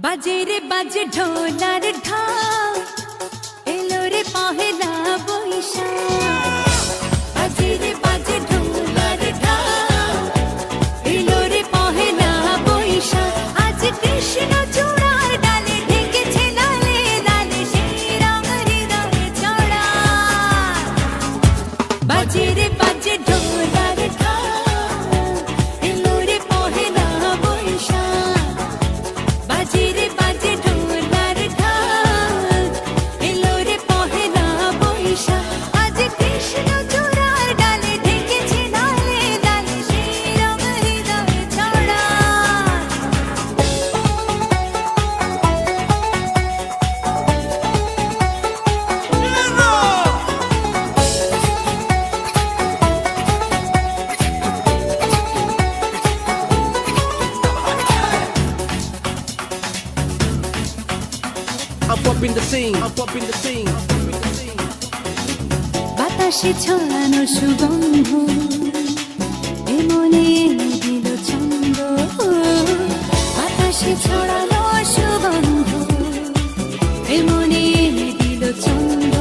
बाजे रे बाजे ढोलार ढाल एलो रे पहेला बोईशाख बाजे रे बाजे ढोलार ढाल एलो रे पहेला बोईशाख आज कृष्ण चूड़ार डाले ढेकेছে লালে লালে সেই রং হৃদয়ে ছড়া बाजे रे बाजे ढोलार ढाल एलो रे पहेला बोईशाख बाजे रे बाजे ढोलार ढाल एलो रे पहेला बोईशाख आज कृष्ण चूड़ार डाले ढेकेছে লালে লালে সেই রং হৃদয়ে ছড়া I'm up in the scene, I'm up in the scene. বাতাসে ছড়ানো সুগন্ধ এ মনে এনে দিল ছন্দ বাতাসে ছড়ানো সুগন্ধ এ মনে এনে দিল ছন্দ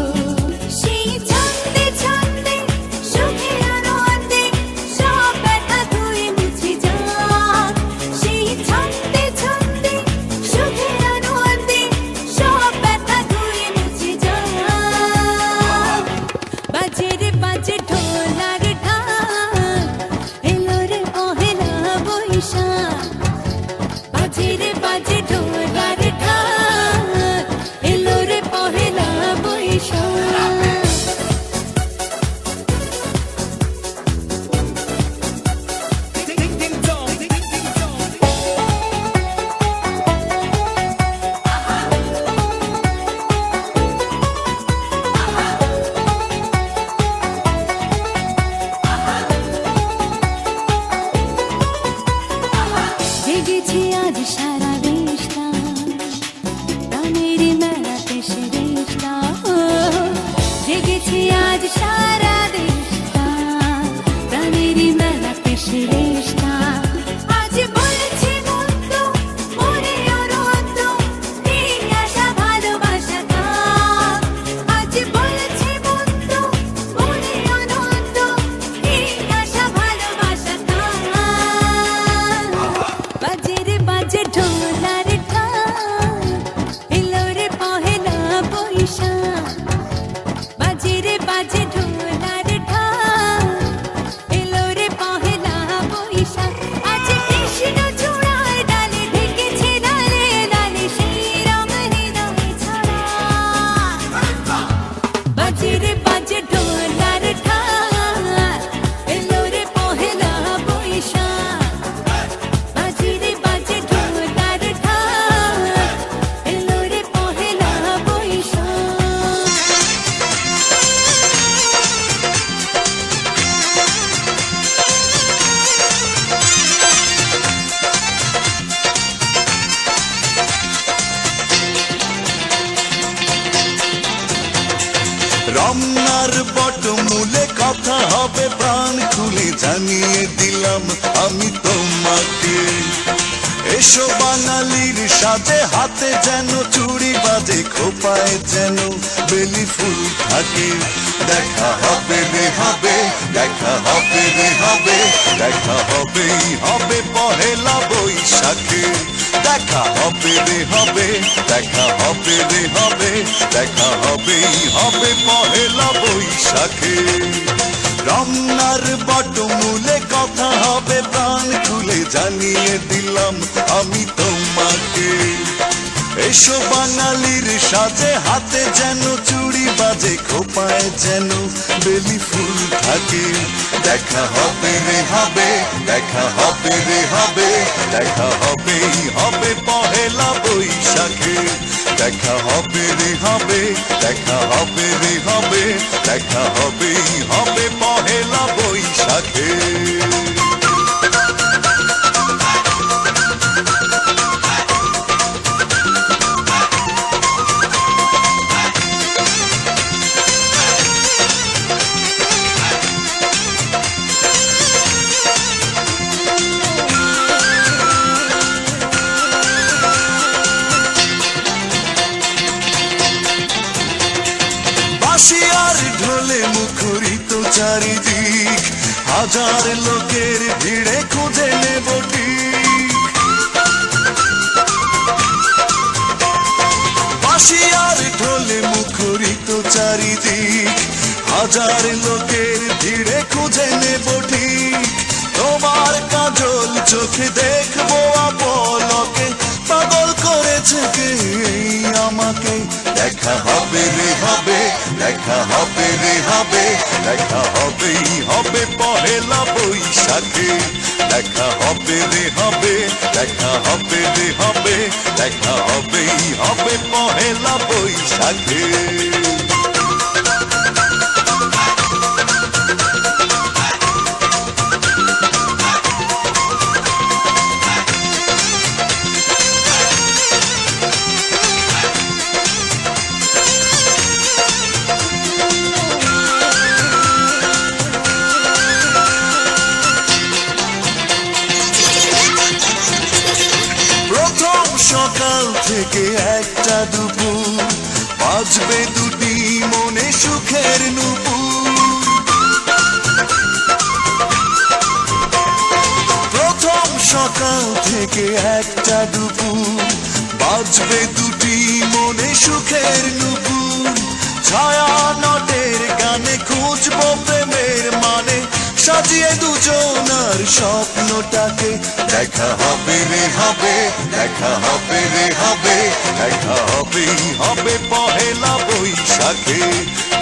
সেই ছন্দে ছন্দে সুখের আনন্দে সব ব্যথা ধুয়ে মুছে যাক সেই ছন্দে ছন্দে সুখের আনন্দে সব ব্যথা ধুয়ে মুছে যাক বাজে রে বাজে ঢোলার ঢাল এলো রে পহেলা বৈশাখ বাজে রে বাজে ঢোলার ঢাল এলো রে Pohela Boishakh Ding ding dong, ding ding dong. জেগেছে আজ সারা দেশটা প্রাণের মেলাতে সে দেশটা জেগেছে আজ সারা দেশটা প্রাণের মেলাতে সে দেশটা আজ বলছে মন্দ মনে অনন্ত এই আশা ভালোবাসা থাক আজ বলছে মন্দ মনে অনন্ত এই আশা ভালোবাসা থাক বাজে রে বাজে ঢোলার ঢাল এলো রে পহেলা বৈশাখ বাজে রে বাজে ঢোলার ঢাল এলো রে পহেলা বৈশাখ আজ কৃষ্ণ চূড়ার ডালে ঢেকেছে লালে লালে সেই রং হৃদয়ে ছড়া বাজে রে বাজে ঢোলার ঢাল এলো রে পহেলা বৈশাখ বাজে রে বাজে ঢোলার ঢাল এলো রে পহেলা বৈশাখ রমনার বটমূলে কথা হবে প্রাণ খুলে জানিয়ে দিলাম আমি তোমাকে এসো বাঙালির সাথে হাতে যেন চুড়ি বাজে খোপায় যেন বেলি ফুল থাকে দেখা হবে রে হবে দেখা হবে রে হবে দেখা হবেই হবে পহেলা বৈশাখে দেখা হবে রে হবে দেখা হবে রে হবে দেখা হবেই হবে পহেলা বৈশাখে রমনার বটমূলে কথা হবে প্রাণ খুলে জানিয়ে দিলাম আমি তোমাকে এসো বাঙালির সাথে হাতে যেন চুড়ি বাজে খোপায় যেন বেলি ফুল থাকে দেখা হবে রে হবে দেখা হবে রে হবে দেখা হবেই হবে পহেলা বৈশাখে দেখা হবে রে হবে দেখা হবে রে হবে দেখা হবেই হবে পহেলা বৈশাখে ঢলে মুখরিত চারিদিক, হাজার লোকের ভিড়ে খুঁজে নেব ঠিক। বাঁশি আর ঢলে মুখরিত চারিদিক, হাজার লোকের ভিড়ে খুঁজে নেব ঠিক। তোমার কাজল চোখে দেখবো আপলকে, পাগল করেছে কে আমাকে। দেখা হবে রে হবে, দেখা হবে রে হবে, দেখা হবেই হবে পহেলা বৈশাখে। দেখা হবে রে হবে, দেখা হবে রে হবে, দেখা হবেই হবে পহেলা বৈশাখে। সকাল থেকে একটা দুপুর, বাজবে দুটি মনে সুখের নুপুর। প্রথম সকাল থেকে একটা দুপুর, বাজবে দুটি মনে সুখের নুপুর। ছায়া নটের গানে খুঁজবো প্রেমের মানে, সাজিয়ে দুজনার স্বপ্নটাকে। দেখা হবে রে হবে, দেখা হবে রে হবে, দেখা হবেই হবে পহেলা বৈশাখে।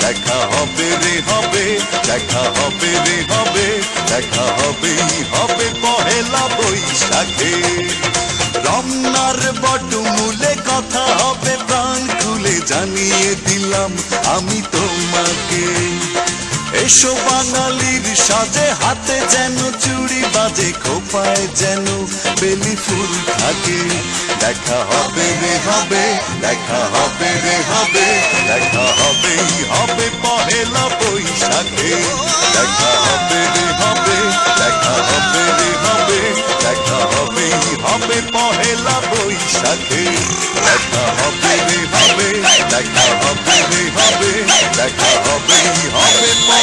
দেখা হবে রে হবে, দেখা হবে রে হবে, দেখা হবেই হবে পহেলা বৈশাখে। রমনার বটমূলে কথা হবে প্রাণ খুলে, জানিয়ে দিলাম আমি তোমাকে। এসো বাঙালির সাজে, হাতে যেন চুড়ি বাজে, খোপায় যেন বেলি ফুল থাকে। দেখা হবে রে হবে, দেখা হবে রে হবে, দেখা হবেই হবে পহেলা বৈশাখে। দেখা হবে রে হবে, দেখা হবে রে হবে, দেখা হবেই হবে পহেলা বৈশাখে। দেখা হবে রে হবে, দেখা হবে রে হবে, দেখা হবেই হবে।